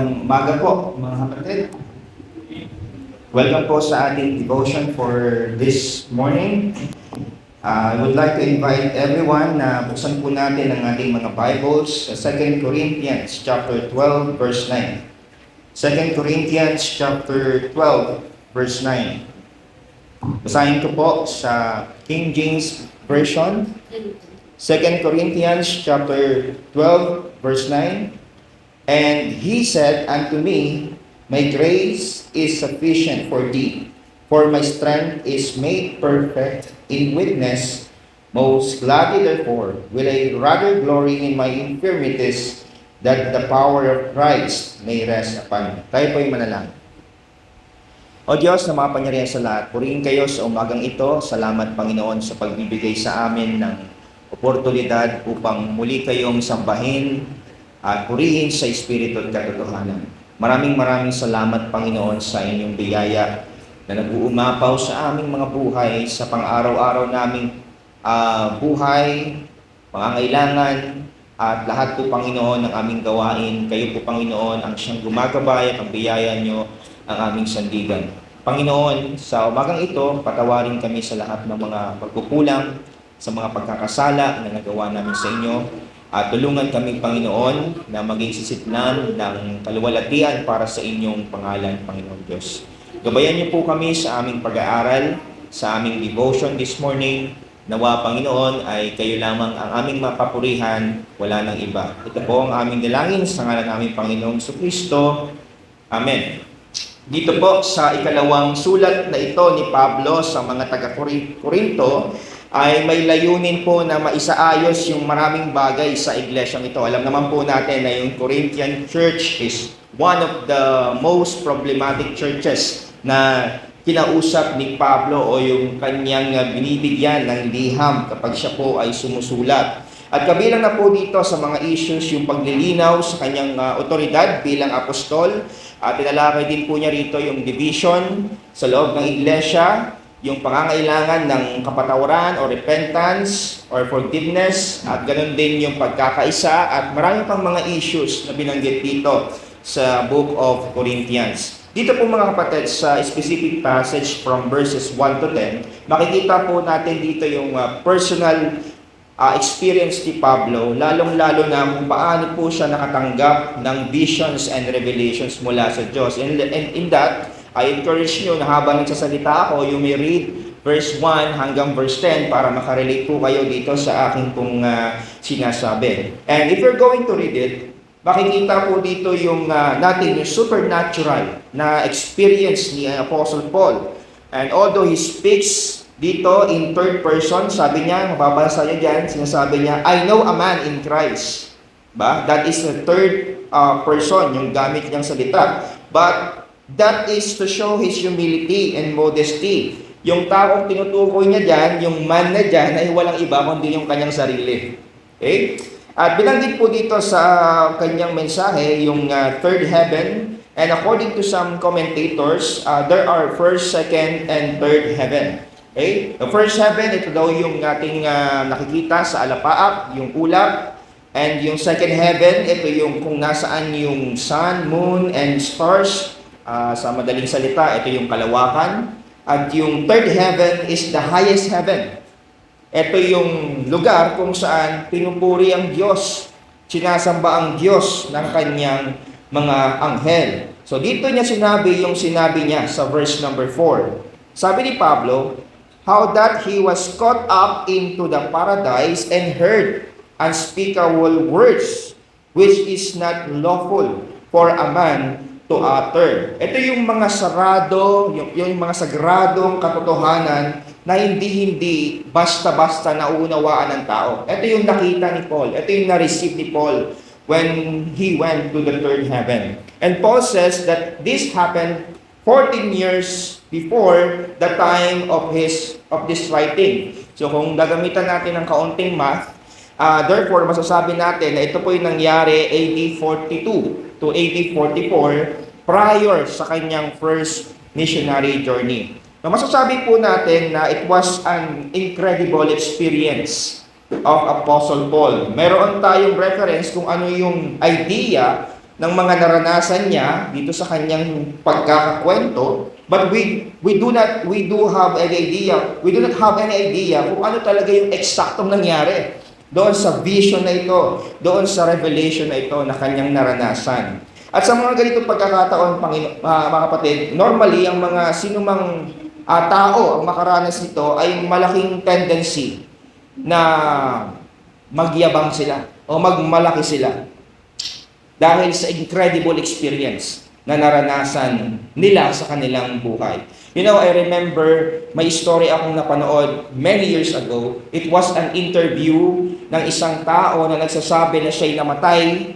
Umaga po, mga kapatid. Welcome po sa ating devotion for this morning. I would like to invite everyone na buksan po natin ang ating mga Bibles sa 2 Corinthians chapter 12, verse 9. 2 Corinthians chapter 12, verse 9. Basahin ko po sa King James Version. 2 Corinthians chapter 12, verse 9. And he said unto me, My grace is sufficient for thee, for my strength is made perfect in weakness. Most gladly therefore will I rather glory in my infirmities, that the power of Christ may rest upon me. Tayo po'y manalangin. O Diyos na makapangyarihan sa lahat, purihin kayo sa umagang ito. Salamat Panginoon sa pagbibigay sa amin ng oportunidad upang muli kayong sambahin at purihin sa Espiritu at katotohanan. Maraming salamat Panginoon sa inyong biyaya na nag-uumapaw sa aming mga buhay, sa pang-araw-araw naming buhay, pangangailangan, at lahat po Panginoon ng aming gawain. Kayo po Panginoon ang siyang gumagabay at ang biyaya nyo ang aming sandigan. Panginoon, sa umagang ito, patawarin kami sa lahat ng mga pagkukulang, sa mga pagkakasala na nagawa namin sa inyo. At tulungan kami, Panginoon, na maging sisitlan ng kaluwalhatian para sa inyong pangalan, Panginoon Diyos. Gabayan niyo po kami sa aming pag-aaral, sa aming devotion this morning. Nawa, Panginoon, ay kayo lamang ang aming mapapurihan, wala nang iba. Ito po ang aming dalangin sa ngalan namin, Panginoong Kristo. Amen. Dito po sa ikalawang sulat na ito ni Pablo sa mga taga-Korinto, ay may layunin po na maisaayos yung maraming bagay sa iglesyang ito. Alam naman po natin na yung Corinthian church is one of the most problematic churches na kinausap ni Pablo o yung kanyang binibigyan ng liham kapag siya po ay sumusulat. At kabilang na po dito sa mga issues yung paglilinaw sa kanyang otoridad bilang apostol. At tinalakay din po niya rito yung division sa loob ng iglesia, yung pangangailangan ng kapatawaran o repentance or forgiveness, at ganoon din yung pagkakaisa, at marami pang mga issues na binanggit dito sa Book of Corinthians. Dito po mga kapatid, sa specific passage from verses 1 to 10, makikita po natin dito yung personal experience ni Pablo, lalong-lalo na kung paano po siya nakatanggap ng visions and revelations mula sa Diyos. And in that, I encourage nyo na habang nagsasalita ako, you may read verse 1 hanggang verse 10 para makarelate po kayo dito sa aking pong sinasabi. And if you're going to read it, makikita po dito yung natin yung supernatural na experience ni Apostle Paul. And although he speaks dito in third person, sabi niya, mababasa niya dyan, sinasabi niya, I know a man in Christ. That is the third person, yung gamit niyang salita. But that is to show his humility and modesty. Yung taong tinutukoy niya dyan, yung man na dyan, ay walang iba kundi yung kanyang sarili. Okay? At binanggit po dito sa kanyang mensahe, yung third heaven. And according to some commentators, there are first, second, and third heaven. Okay? The first heaven, ito daw yung ating nakikita sa alapaap, yung ulap. And yung second heaven, ito yung kung nasaan yung sun, moon, and stars. Sa madaling salita, ito yung kalawakan. At yung third heaven is the highest heaven. Ito yung lugar kung saan pinupuri ang Diyos, sinasamba ang Diyos ng kanyang mga anghel. So dito niya sinabi yung sinabi niya sa verse number 4. Sabi ni Pablo, how that he was caught up into the paradise and heard unspeakable words, which is not lawful for a man to utter. Ito yung mga sarado, yung mga sagradong katotohanan na hindi basta-basta naunawaan ng tao. Ito yung nakita ni Paul. Ito yung na-receive ni Paul when he went to the third heaven. And Paul says that this happened 14 years before the time of this writing. So kung gagamitan natin ng kaunting math, therefore masasabi natin na ito po yung nangyari AD 42 to AD 44 prior sa kanyang first missionary journey. So masasabi po natin na it was an incredible experience of Apostle Paul. Meron tayong reference kung ano yung idea ng mga naranasan niya dito sa kanyang pagkakakwento, but we do not have any idea kung ano talaga yung eksaktong nangyari doon sa vision na ito, doon sa revelation na ito na kanyang naranasan. At sa mga ganitong pagkakataon, mga kapatid, normally ang mga sinumang tao ang makaranas nito ay malaking tendency na magyabang sila o magmalaki sila dahil sa incredible experience na naranasan nila sa kanilang buhay. You know, I remember may story akong napanood many years ago. It was an interview ng isang tao na nagsasabi na siya'y namatay,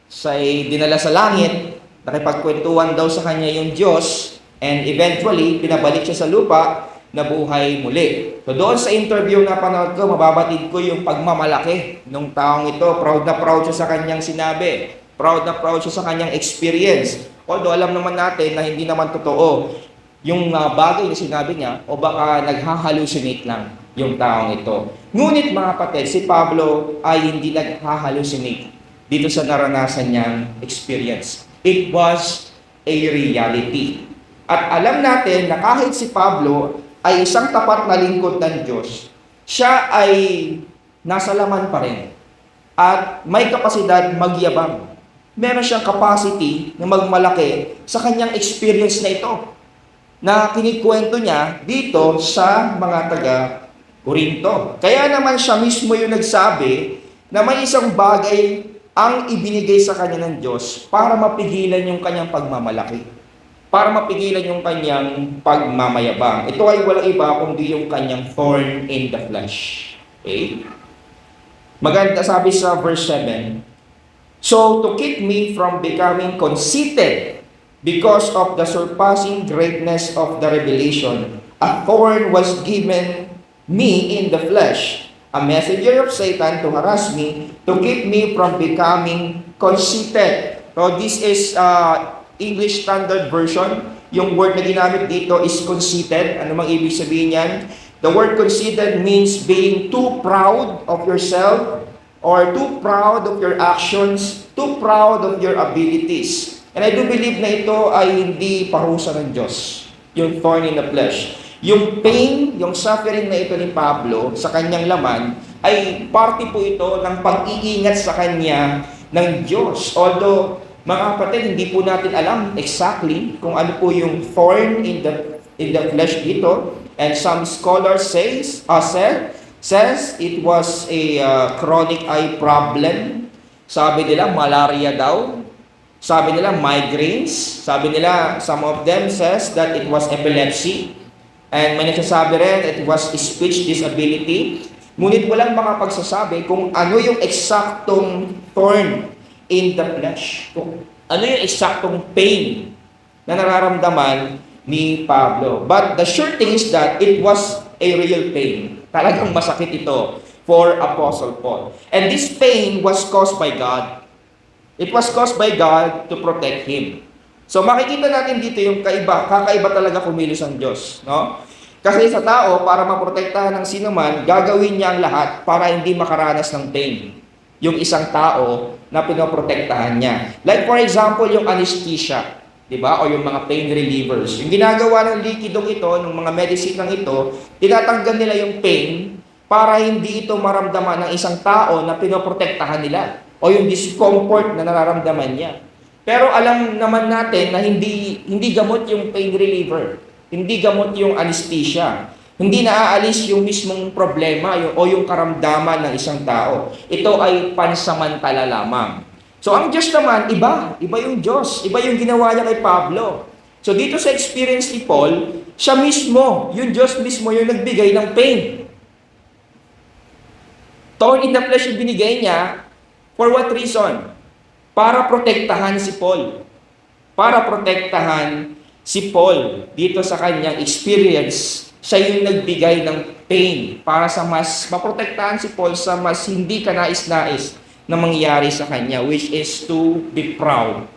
siya'y dinala sa langit, nakipagkwentuhan daw sa kanya yung Diyos, and eventually, pinabalik siya sa lupa na buhay muli. So doon sa interview na panood ko, mababatid ko yung pagmamalaki ng taong ito. Proud na proud siya sa kanyang sinabi. Proud na proud siya sa kanyang experience. Although alam naman natin na hindi naman totoo yung bagay na sinabi niya, o baka naghahalucinate lang yung taong ito. Ngunit mga kapatid, si Pablo ay hindi naghahalucinate dito sa naranasan niyang experience. It was a reality. At alam natin na kahit si Pablo ay isang tapat na lingkod ng Diyos, siya ay nasa laman pa rin. At may kapasidad magyabang. Meron siyang capacity na magmalaki sa kanyang experience na ito, na kinikwento niya dito sa mga taga-Korinto. Kaya naman siya mismo yung nagsabi na may isang bagay ang ibinigay sa kanya ng Diyos para mapigilan yung kanyang pagmamalaki, para mapigilan yung kanyang pagmamayabang. Ito ay walang iba kundi yung kanyang thorn in the flesh. Okay? Maganda sabi sa verse 7, "So to keep me from becoming conceited because of the surpassing greatness of the revelation, a thorn was given me in the flesh, a messenger of Satan to harass me, to keep me from becoming conceited." So this is English Standard Version. Yung word na ginamit dito is conceited. Ano mang ibig sabihin yan? The word conceited means being too proud of yourself, or too proud of your actions, too proud of your abilities. And I do believe na ito ay hindi parusa ng Diyos, yung thorn in the flesh. Yung pain, yung suffering na ito ni Pablo sa kanyang laman, ay parte po ito ng pag-iingat sa kanya ng Diyos. Although, mga kapatid, hindi po natin alam exactly kung ano po yung thorn in the flesh dito. And some scholars says it was a chronic eye problem. Sabi nila, malaria daw. Sabi nila, migraines. Sabi nila, some of them says that it was epilepsy. And may nagsasabi rin, it was speech disability. Ngunit walang makapagsasabi kung ano yung eksaktong thorn in the flesh. Kung ano yung eksaktong pain na nararamdaman ni Pablo. But the sure thing is that it was a real pain. Talagang masakit ito for Apostle Paul. And this pain was caused by God. It was caused by God to protect him. So makikita natin dito yung kakaiba talaga kumilos ang Diyos, no? Kasi sa tao, para maprotektahan ng sino man, gagawin niya ang lahat para hindi makaranas ng pain yung isang tao na pinoprotektahan niya. Like for example, yung anesthesia, di ba? O yung mga pain relievers. Yung ginagawa ng likidong ito, ng mga medicine ng ito, tinatanggal nila yung pain para hindi ito maramdaman ng isang tao na pinoprotektahan nila, o yung discomfort na nararamdaman niya. Pero alam naman natin na hindi gamot yung pain reliever, hindi gamot yung anesthesia, hindi naaalis yung mismong problema o yung karamdaman ng isang tao. Ito ay pansamantala lamang. So ang Diyos naman, iba yung Diyos, iba yung ginawa niya kay Pablo. So dito sa experience ni Paul, siya mismo, yung Diyos mismo yung nagbigay ng pain. Thorn in the flesh yung binigay niya. For what reason? Para protektahan si Paul. Para protektahan si Paul dito sa kanyang experience. Siya yung nagbigay ng pain para sa mas maprotektahan si Paul sa mas hindi kanais-nais na mangyari sa kanya, which is to be proud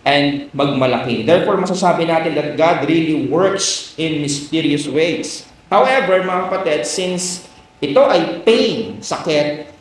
and magmalaki. Therefore, masasabi natin that God really works in mysterious ways. However, mga kapatid, since ito ay pain, sakit,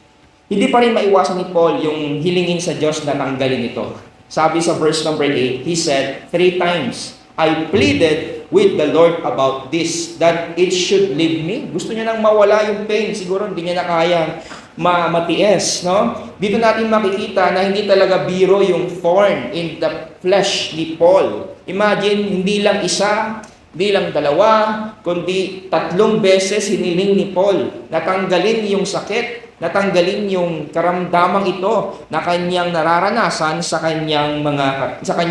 hindi pa rin maiwasan ni Paul yung hilingin sa Diyos na tanggalin ito. Sabi sa verse number 8, he said, 3 times, I pleaded with the Lord about this, that it should leave me. Gusto niya nang mawala yung pain. Siguro hindi niya na kayang matiis, no? Dito natin makikita na hindi talaga biro yung thorn in the flesh ni Paul. Imagine, hindi lang isa, hindi lang dalawa, kundi 3 beses hiniling ni Paul na tanggalin yung sakit, natanggalin yung karamdamang ito na kanyang nararanasan sa kanyang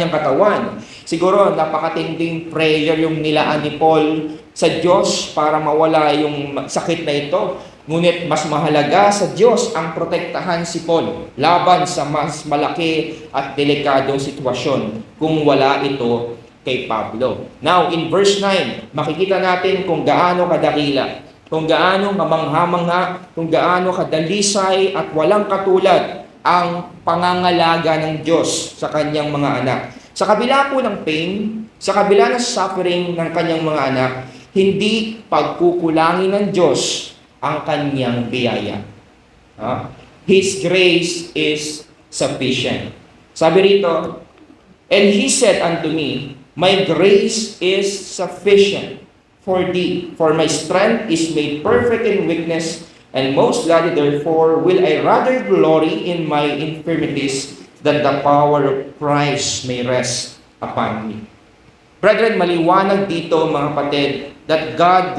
katawan. Siguro napakatinding prayer yung nilaan ni Paul sa Diyos para mawala yung sakit na ito. Ngunit mas mahalaga sa Diyos ang protektahan si Paul laban sa mas malaki at delikadong sitwasyon kung wala ito kay Pablo. Now, in verse 9, makikita natin kung gaano kadakila, kung gaano kamangha-mangha, kung gaano kadalisay at walang katulad ang pangangalaga ng Diyos sa kanyang mga anak. Sa kabila po ng pain, sa kabila ng suffering ng kanyang mga anak, hindi pagkukulangin ng Diyos ang kanyang biyaya. His grace is sufficient. Sabi rito, and he said unto me, my grace is sufficient for thee, for my strength is made perfect in weakness, and most gladly therefore will I rather glory in my infirmities, that the power of Christ may rest upon me. Brethren, maliwanag dito mga kapatid, that God's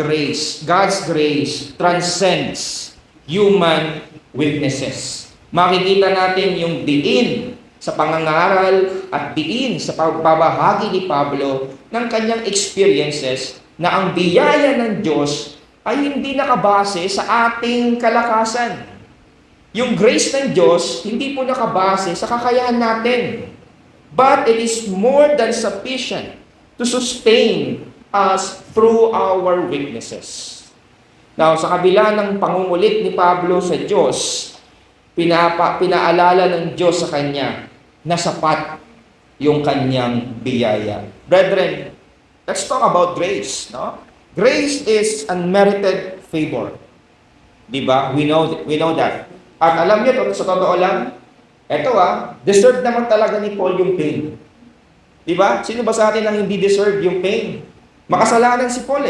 grace transcends human weaknesses. Makikita natin yung diin sa pangangaral at diin sa pagbabahagi ni Pablo ng kanyang experiences na ang biyaya ng Diyos ay hindi nakabase sa ating kalakasan. Yung grace ng Diyos hindi po nakabase sa kakayahan natin. But it is more than sufficient to sustain us through our weaknesses. Now, sa kabila ng pangungulit ni Pablo sa Diyos, pinaalala ng Diyos sa kanya na sapat yung kanyang biyaya. Brethren, let's talk about grace, no? Grace is unmerited favor. Diba? We know that. At alam niyo, sa totoo lang, deserve naman talaga ni Paul yung pain. Diba? Sino ba sa atin ang hindi deserve yung pain? Makasalanan si Paul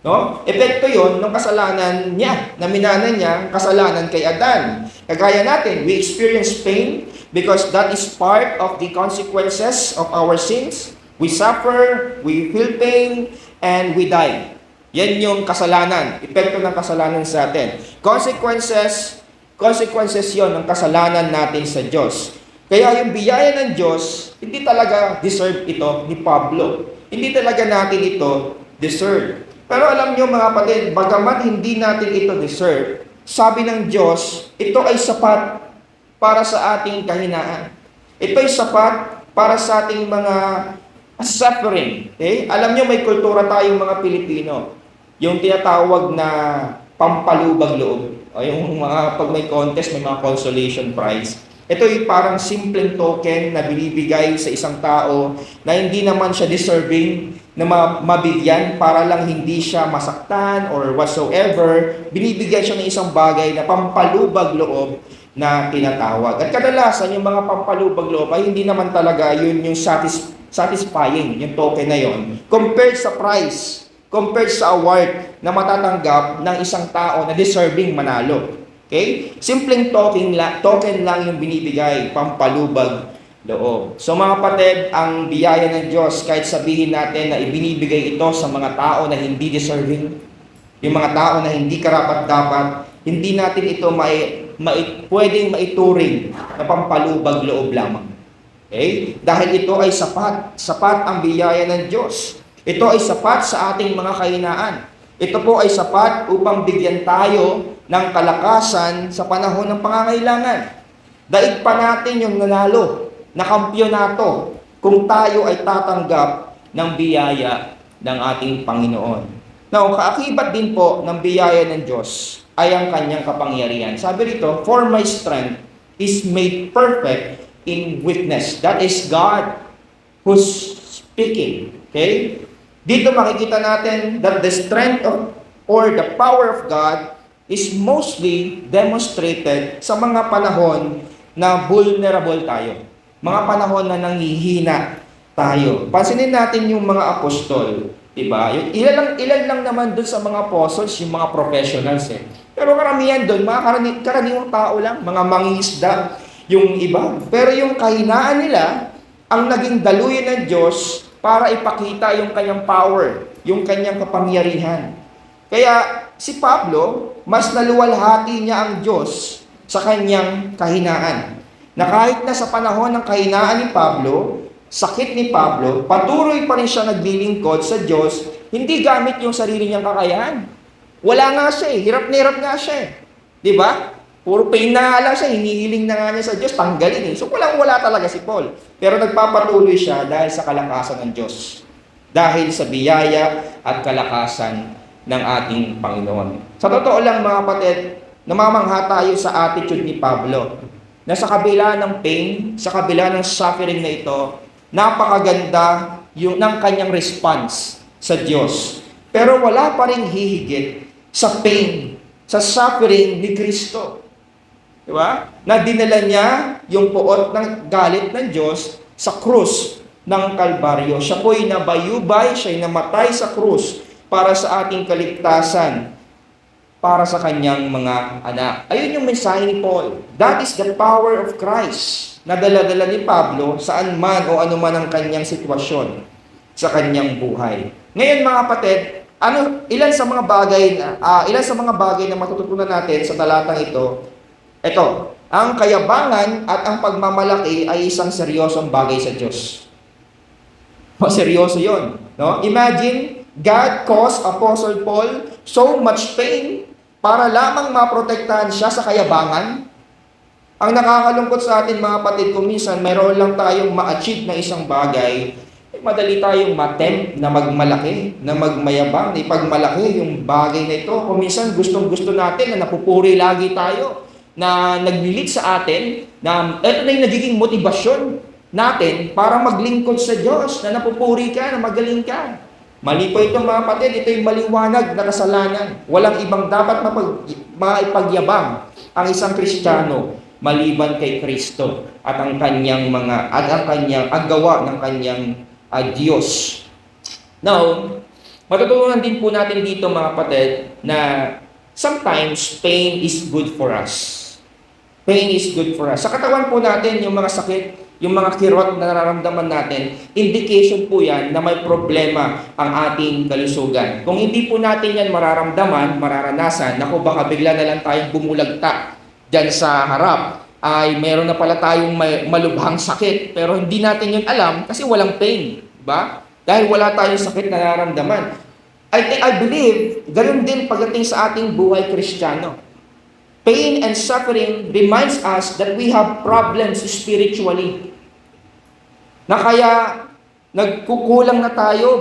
no? Epekto yon ng kasalanan niya, na minanan niya kasalanan kay Adan. Kagaya natin, we experience pain because that is part of the consequences of our sins. We suffer, we feel pain, and we die. Yan yung kasalanan, epekto ng kasalanan sa atin. Consequences yon ng kasalanan natin sa Diyos. Kaya yung biyaya ng Diyos, hindi talaga deserve ito ni Pablo. Hindi talaga natin ito deserve. Pero alam nyo mga kapatid, bagamat hindi natin ito deserve, sabi ng Diyos, ito ay sapat para sa ating kahinaan. Ito ay sapat para sa ating mga suffering. Okay? Alam nyo, may kultura tayong mga Pilipino. Yung tinatawag na pampalubag loob. O yung mga, pag may contest, may mga consolation prize. Ito ay parang simpleng token na binibigay sa isang tao na hindi naman siya deserving na mabigyan para lang hindi siya masaktan or whatsoever. Binibigyan siya ng isang bagay na pampalubag loob na tinatawag. At kadalasan yung mga pampalubag loob ay hindi naman talaga yun yung satisfying, yung token na yun. Compared sa prize, compared sa award na matatanggap ng isang tao na deserving manalo. Okay? Simpleng token lang yung binibigay, pampalubag loob. So mga kapatid, ang biyaya ng Diyos, kahit sabihin natin na ibinibigay ito sa mga tao na hindi deserving, yung mga tao na hindi karapat-dapat, hindi natin ito pwedeng maituring na pampalubag loob lamang. Okay? Dahil ito ay sapat ang biyaya ng Diyos. Ito ay sapat sa ating mga kahinaan. Ito po ay sapat upang bigyan tayo ng kalakasan sa panahon ng pangangailangan. Daig pa natin yung nanalo na kampyonato kung tayo ay tatanggap ng biyaya ng ating Panginoon. Now, kaakibat din po ng biyaya ng Diyos ay ang kanyang kapangyarihan. Sabi rito, for my strength is made perfect in weakness. That is God who's speaking. Okay? Dito makikita natin that the strength of or the power of God is mostly demonstrated sa mga panahon na vulnerable tayo. Mga panahon na nanghihina tayo. Pansinin natin yung mga apostol, diba? Yung ilan lang naman dun sa mga apostles, yung mga professionals eh. Pero karamihan dun, mga karaniwang tao lang, mga mangingisda, yung iba. Pero yung kahinaan nila, ang naging daluyan ng Diyos para ipakita yung kanyang power, yung kanyang kapangyarihan. Kaya si Pablo, mas naluwalhati niya ang Diyos sa kanyang kahinaan. Na kahit na sa panahon ng kahinaan ni Pablo, sakit ni Pablo, patuloy pa rin siya naglilingkod sa Diyos, hindi gamit yung sarili niyang kakayahan. Wala nga siya eh, hirap na hirap nga siya eh. Di ba? Puro pain na nga lang siya, hinihiling na nga niya sa Diyos, tanggalin eh. So wala talaga si Paul. Pero nagpapatuloy siya dahil sa kalakasan ng Diyos. Dahil sa biyaya at kalakasan ng ating Panginoon. Sa totoo lang mga kapatid, namamangha tayo sa attitude ni Pablo na sa kabila ng pain, sa kabila ng suffering na ito, napakaganda yung ng kanyang response sa Diyos. Pero wala pa ring hihigit sa pain, sa suffering ni Kristo. Di ba? Na dinala niya yung puot ng galit ng Diyos sa krus ng Kalbaryo. Siya po'y nabayubay, siya'y namatay sa krus para sa ating kaligtasan, para sa kanyang mga anak. Ayun yung mensahe ni Paul. That is the power of Christ na dala-dala ni Pablo saan man o ano man ang kanyang sitwasyon sa kanyang buhay. Ngayon mga kapatid, ilan sa mga bagay na matututunan natin sa talatang ito? Ito, ang kayabangan at ang pagmamalaki ay isang seryosong bagay sa Diyos. Seryoso 'yon, no? Imagine God caused Apostle Paul so much pain para lamang maprotektahan siya sa kayabangan. Ang nakakalungkot sa atin mga kapatid, kung minsan mayroon lang tayong ma-achieve na isang bagay, madali tayong ma-tempt na magmalaki, na magmayabang, na ipagmalaki yung bagay na ito. Kung minsan gustong-gusto natin na napupuri lagi tayo, na naglilit sa atin, na ito na yung nagiging motibasyon natin para maglingkod sa Diyos, na napupuri ka, na magaling ka. Mali po ito mga kapatid, ito yung maliwanag na kasalanan. Walang ibang dapat maipagyabang ang isang Kristiyano maliban kay Kristo at ang kanyang ang gawa ng kanyang Diyos. Now, matutunan din po natin dito mga kapatid na sometimes pain is good for us. Pain is good for us. Sa katawan po natin, yung mga sakit, yung mga kirot na nararamdaman natin, indication po yan na may problema ang ating kalusugan. Kung hindi po natin yan mararanasan, naku baka bigla na lang tayong bumulagta dyan sa harap, ay meron na pala tayong malubhang sakit, pero hindi natin yun alam kasi walang pain. Diba? Dahil wala tayong sakit na nararamdaman. I believe, ganun din pagdating sa ating buhay Kristiyano. Pain and suffering reminds us that we have problems spiritually. Na kaya nagkukulang na tayo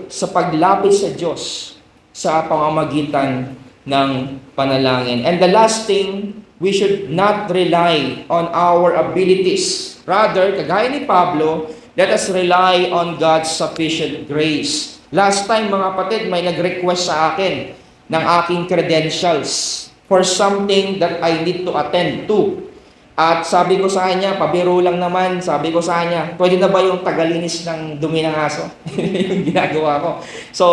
sa paglapit sa Diyos sa pamamagitan ng panalangin. And the last thing, we should not rely on our abilities. Rather, kagaya ni Pablo, let us rely on God's sufficient grace. Last time mga kapatid, may nag-request sa akin ng aking credentials for something that I need to attend to. At sabi ko sa kanya, pabiro lang naman, sabi ko sa kanya, pwede na ba yung tagalinis ng dumi ng aso? Yung ginagawa ko. So,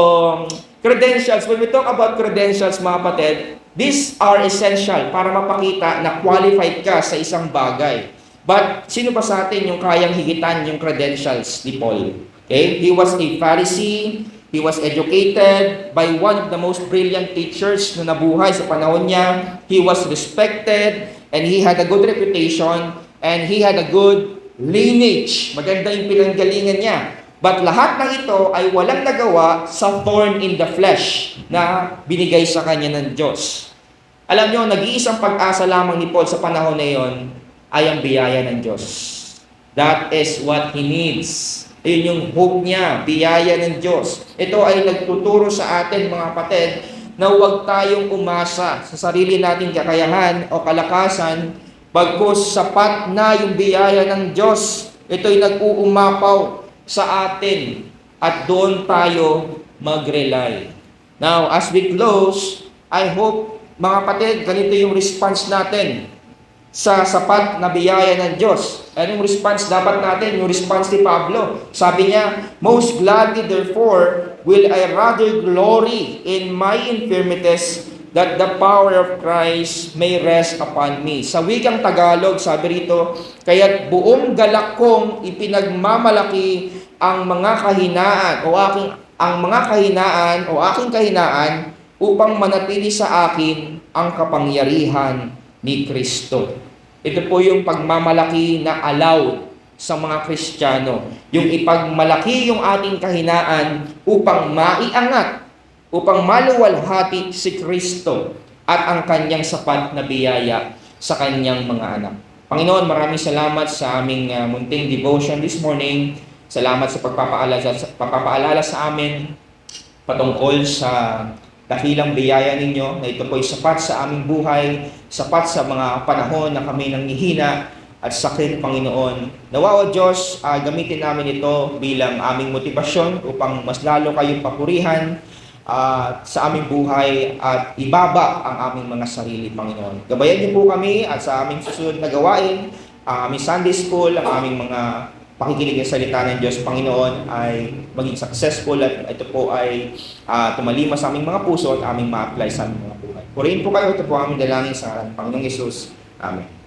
credentials, when we talk about credentials mga kapatid, these are essential para mapakita na qualified ka sa isang bagay. But, sino pa sa atin yung kayang higitan yung credentials ni Paul? Okay? He was a Pharisee. He was educated by one of the most brilliant teachers na nabuhay sa panahon niya. He was respected, and he had a good reputation, and he had a good lineage. Maganda yung pinanggalingan niya. But lahat ng ito ay walang nagawa sa thorn in the flesh na binigay sa kanya ng Diyos. Alam niyo, nag-iisang pag-asa lamang ni Paul sa panahon na yon ay ang biyaya ng Diyos. That is what he needs. Ayun yung hope niya, biyaya ng Diyos. Ito ay nagtuturo sa atin mga kapatid na huwag tayong umasa sa sarili nating kakayahan o kalakasan, bagkus sapat na yung biyaya ng Diyos. Ito'y nag-uumapaw sa atin at doon tayo mag-rely. Now, as we close, I hope, mga kapatid, ganito yung response natin sa sapat na biyaya ng Diyos. Anong response dapat natin? Yung response ni Pablo. Sabi niya, most gladly therefore will I rather glory in my infirmities, that the power of Christ may rest upon me. Sa wikang Tagalog, sabi rito, kaya't buong galak kong ipinagmamalaki ang mga kahinaan o aking kahinaan upang manatili sa akin ang kapangyarihan ni Kristo. Ito po yung pagmamalaki na allowed sa mga Kristiyano. Yung ipagmalaki yung ating kahinaan upang maiangat, upang maluwalhati si Kristo at ang kanyang sapat na biyaya sa kanyang mga anak. Panginoon, maraming salamat sa aming munting devotion this morning. Salamat sa pagpapaalala sa amin patungkol sa dakilang biyaya ninyo na ito po'y sapat sa aming buhay, sapat sa mga panahon na kami nanghihina at sakit, Panginoon. Nawa, O Diyos, gamitin namin ito bilang aming motibasyon upang mas lalo kayong papurihan sa aming buhay at ibaba ang aming mga sarili, Panginoon. Gabayan niyo po kami at sa aming susunod na gawain, ang aming Sunday School, ang aming mga pakikinig ng salita ng Diyos, Panginoon, ay maging successful at ito po ay tumalima sa aming mga puso at aming ma-apply sa aming mga buhay. Purihin po kayo, ito po ang aming dalangin sa Panginoong Yesus. Amen.